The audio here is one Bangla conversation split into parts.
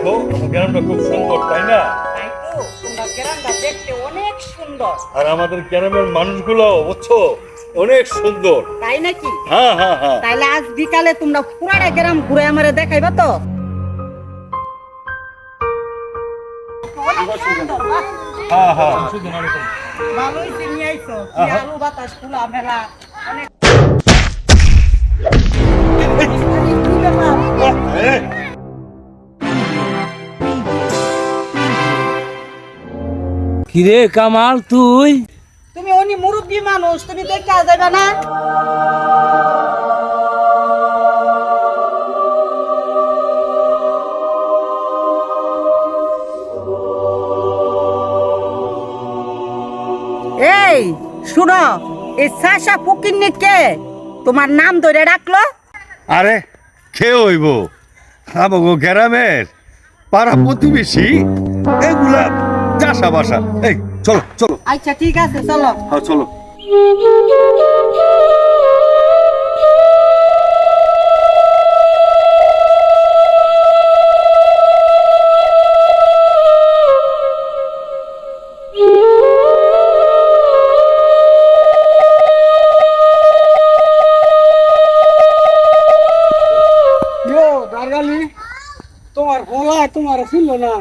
দেখো গ্রামটা খুব সুন্দর তাই না? তাই তো, তোমার গ্রামটা দেখতে অনেক সুন্দর। আর আমাদের গ্রামের মানুষগুলো বুঝছো অনেক সুন্দর। তাই নাকি? হ্যাঁ হ্যাঁ হ্যাঁ। তাইলে আজ বিকালে তোমরা পুরাটা গ্রাম ঘুরে আমারে দেখাইবা তো? হ্যাঁ হ্যাঁ। ভালোই চিনি আইছো, কি আলু বাতাস খোলা মেলা অনেক। কি ব্যাপার? কিরে কামাল তুই তুমি উনি মুরব্বী মানুষ, তুমি দেখে যাবে না? এই শুনো, এই সাশা ফকিন্নি কে তোমার নাম ধরে ডাকলো? আরে কে হইব আমাগো গ্রামের পাড়া প্রতিবেশী এগুলা চাষা বাসা। এই চলো চলো। আচ্ছা ঠিক আছে, চলো। হ্যাঁ চলো। দারগালি তোমার হোলা তোমার ছিল না,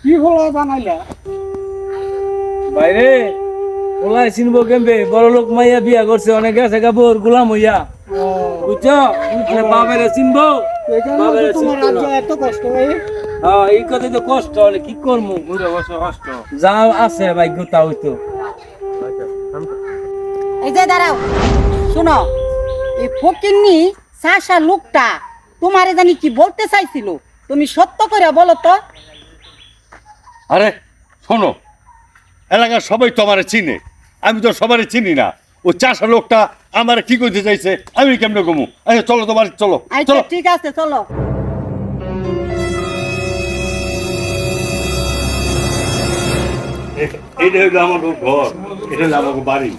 কি হোলা বানাইলা? বাইরে ওলাই চিনবো কেমবে, বড় লোক মাইয়া বিয়া করছে, অনেক আছে কাপড় গোলাম হইয়া, বুঝছো? মানে বাবেরে চিনবো, বাবেরে তোমার চিনবো রাজ্য না। এত কষ্ট ভাই। হ্যাঁ এই কথা তো কষ্ট, হলে কি করবো, ঘুরে বসে কষ্ট যা আছে ভাগ্য তা হইতো। এই যে দাঁড়াও, শুনো, এই ফকিন্নি সাশা লোকটা তোমারে জানি কি বলতে চাইছিল, তুমি সত্য করে বলো তো। আরে শোনো, এলাকার সবাই তো আমারে চিনে, আমি তো সবারই চিনি না। ও চাষা লোকটা আমার কি করতে চাইছে আমি কেমনে কমু? আচ্ছা চলো তোমার, চলো আচ্ছা চলো। ঠিক আছে, চলো। এইটা হইলো আমার ঘর, এটা হইলো আমার বাড়ি।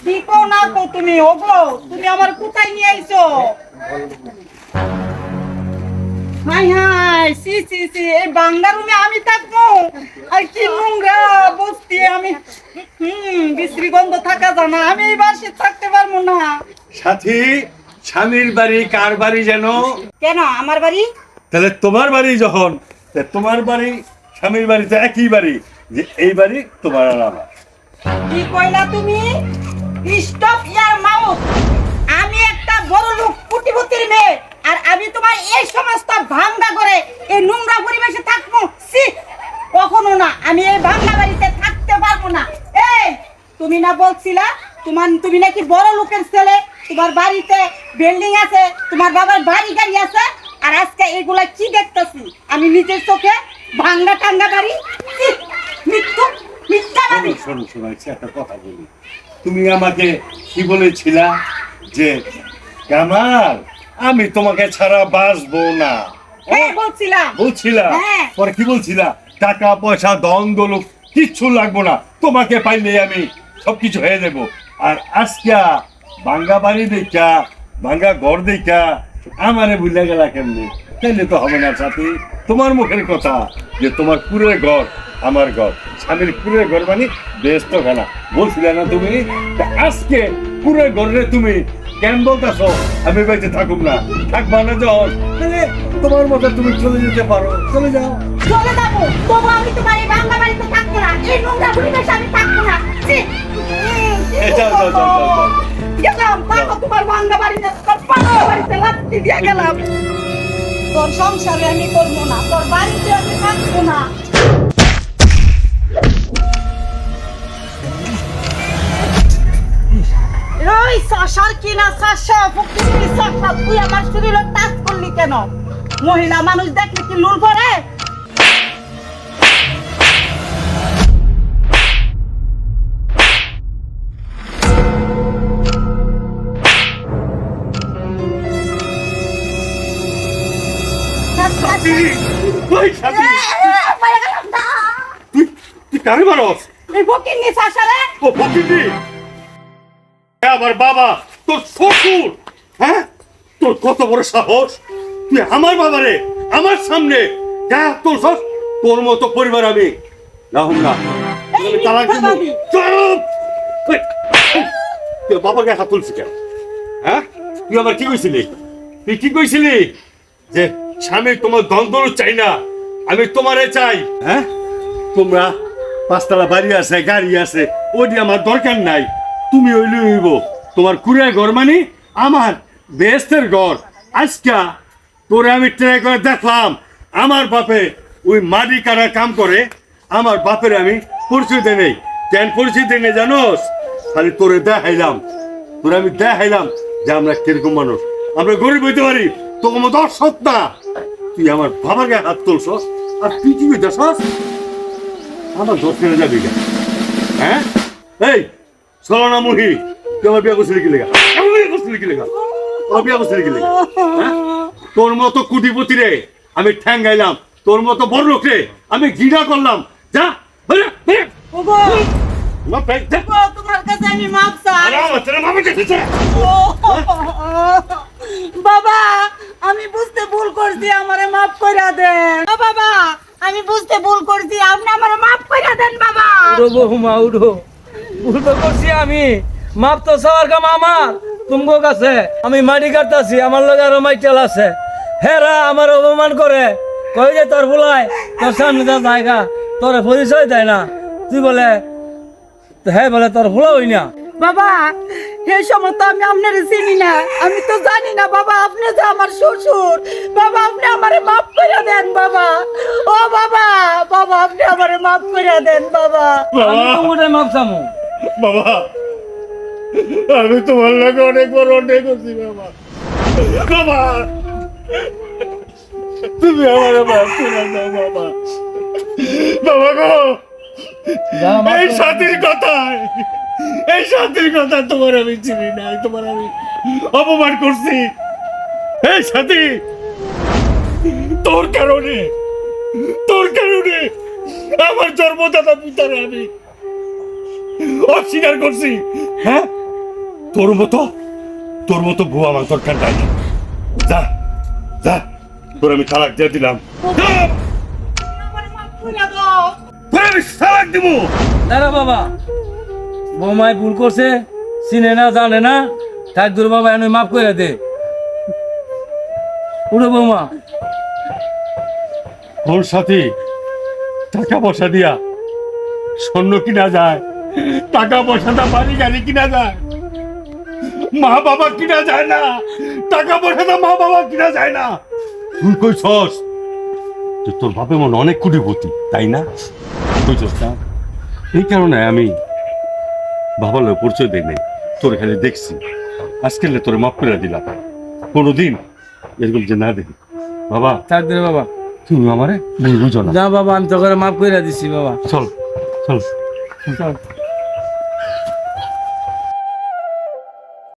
কি কও না কও তুমি, ওগো তুমি আমার কোথায় নিয়ে আইছো? হাই হাই, সি সি সি, এই বাংলা রুমে আমি থাকবো? আর কি নোংরা বস্তি আমি। বিশ্রী গন্ধ থাকা জানা, আমি এই বাসে থাকতে পারবো না। সাথী, স্বামীর বাড়ি কার বাড়ি যেন? কেন আমার বাড়ি? তাহলে তোমার বাড়ি যখন, তা তোমার বাড়ি স্বামীর বাড়ি তো একই বাড়ি, যে এই বাড়ি তোমার আর আমার। কি কইলা তুমি? স্টপ ইয়ার মাউথ। আমি একটা বড় লোক কোটিপতির মেয়ে, আর আমি তোমার এই সমস্ত ভাঙা করে এই নোংরা পরিবেশে থাকবো? সি, কখনো না, আমি এই ভাঙা বাড়িতে থাকতে পারবো না। এই তুমি না বলছিলা তুমি নাকি বড় লোকের ছেলে, তোমার বাড়িতে বিল্ডিং আছে, তোমার বাবার বাড়ি গাড়ি আছে, আর আজকে এগুলা কি দেখতেছি আমি নিজের চোখে? ভাঙ্গা টাঙ্গা বাড়ি, ছি, মৃত্যু মিথ্যাবাদী। শোনো শোনো, একটা কথা বলি। তুমি আমাকে কি বলেছিলা যে কামাল আমি তোমাকে ছাড়া বাঁচবো না? হ্যাঁ বলছিলাম। বলছিলা? হ্যাঁ। পরে কি বলছিলা? টাকা পয়সা ধন দৌলত কিচ্ছু লাগবো না, তোমাকে পাইলে আমি সবকিছু হয়ে দেবো। আর আজকে ভাঙ্গা বাড়ি দেখা, ভাঙ্গা ঘর দেখা আমারে ভুলে গেলা কেমনি? তাইলে তো হবে না সাথী। তোমার মুখের কথা যে তোমার কুড়ের ঘর আমার ঘর, স্বামীর কুড়ের ঘর মানে ব্যস্ত খানা বলছিলে না তুমি? তা আজকে কুড়ের ঘরে তুমি কেন বলতেছ আমি বেঁচে থাকুম না? থাকবা না যখন, তাহলে তোমার মতো তুমি চলে যেতে পারো, চলে যাও। চলে যাবো, তবু আমি তোমার এই বাংলা বাড়িতে থাকবো না, এই নোংরা পরিবেশে আমি থাকবো না। ছি, যাও, যাও, যাও, যাও, যাও। গেলাম, থাকো তোমার বাংলা বাড়িতে, তোর বাংলা বাড়িতে লাথি দিয়ে গেলাম। তোর সংসারে আমি করবো না, তোর বাড়িতে আমি থাকবো না। ওই সাশার কিনা সাশা, ফকির সাশা, তুই আমার শরীরে টাচ করলি কেন? মহিলা মানুষ দেখলে কি লুল পড়ে? সাথী, ওই সাথী, তুই কারে মারস? এই ফকির নি সাশারে? ও ফকিন্নি, আমার বাবা তোর শ্বশুর, হ্যাঁ? তোর কত বড় সাহস, তুই আমার বাবারে আমার সামনে যা তোর সস তোর মতো পরিবার আমি রাহুল না এই আমি তালাক দিব মিথ্যাবাদী। চুপ এই, তুই বাবাকে হাত তুলছি কেন হ্যাঁ তুই আবার কি কইছিলি তুই কি কইছিলি যে স্বামী তোমার দ্বন্দ্ব চাই না আমি তোমারে চাই হ্যাঁ তোমরা পাঁচতলা বাড়ি আছে গাড়ি আছে ওটি আমার দরকার নাই তুমি ওইলি হইব তোমার কুড়িয়া ঘর মানে আমার বেস্তের ঘর আজকা তোরে আমি ট্রাই করে দেখলাম আমার বাপে ওই মাটি কাটা কাম করে আমার বাপের আমি পরিচয় দেয় নেই কেন পরিচয় দেয় নেই জানোস খালি তোরে দেখাইলাম তোরে আমি দেখাইলাম যে আমরা কিরকম মানুষ আমরা গরিব হইতে পারি তোর মতো অসৎ না তুই আমার বাবার গায়ে হাত তুলছস আর তুই কি কইতেছস আমার দোষ ফেলে যাবি কেন হ্যাঁ এই সলনা মুহি তুই আমার বিয়ে করছিলি কি লেগা আমার বিয়ে করছিলি কি লেগা আমার বিয়ে করছিলি কি লেগা হ্যাঁ? তোর মতো কুটিপতি রে আমি ঠ্যাং গাইলাম তোর মতো বড় লোক রে আমি ঘৃণা করলাম যা বেরো, বেরো। ওগো, আমার পেট যা। ওগো, তোমার কাছে আমি মাপ চাই আরে আমার ছেলে মামার কাছে যা। বাবা আমি বুঝতে ভুল করছি আমারে মাফ কইরা দেন ও বাবা আমি বুঝতে ভুল করছি আপনি আমারে মাফ কইরা দেন বাবা উঠো বৌমা উঠো ভুল তো করছি আমি মাপ তো সবার কাম আমার তোমার কাছে আমি মাটি কাটতাছি আমার লগে আরো মাইটেল আছে হেরা আমার অপমান করে কই যে তোর ভুলাই তোর সামনে যা জায়গা তোর পরিচয় দেয় না তুই বলে হ্যাঁ বলে তোর ভুলা হই না বাবা এই সময় তো আমি আপনার চিনি না আমি তো জানি না বাবা আপনি যে আমার শ্বশুর বাবা আপনি আমারে মাফ করে দেন বাবা ও বাবা বাবা আপনি আমারে মাফ করে দেন বাবা আমি তোমার মাপ চামু বাবা আমি তোমার লাগে অনেক বড় অনেক করছি বাবা বাবা তুমি আমার মাফ করে দাও বাবা বাবা গো যা মাপ এই করে সাথীর কথায় এই সাথীর কথা তোমার আমি চিনি না তোমার আমি অপমান করছি এই সাথী তোর কারণে আমার জন্মদাতা পিতারে আমি অস্বীকার করছি হ্যাঁ তোর মতো বউ আমার দরকার নাই যা যা তোর আমি তালাক দিয়ে দিলাম যা, আমারে মাফ করে দাও তোর আমি তালাক দিব দাঁড়া বাবা বৌমায় ভুল করছে চিনে না জানে না থাক দূর বাবা এনে মাফ করে দে উঠো বৌমা ওর সাথে টাকা পয়সা দিয়া স্বর্ণ কিনা যায় টাকা পয়সাটা বাড়ি গাড়ি কিনা যায় মা বাবা কিনা যায় না টাকা পয়সাটা মা বাবা কিনা যায় না তুই কইছস যে তোর বাপে মনে অনেক কোটিপতি তাই না কইছস না এই কারণে আমি বাবার লোক পরিচয় দেই নাই তোর এখানে দেখছি আজকে তোর মাফ করে দিলাম কোনোদিন এরকম যে না দেখি বাবা থাক দে বাবা তুমি আমারে ভুল বুঝো না যা বাবা আমি তো করে মাফ করে দিছি বাবা চল চল চল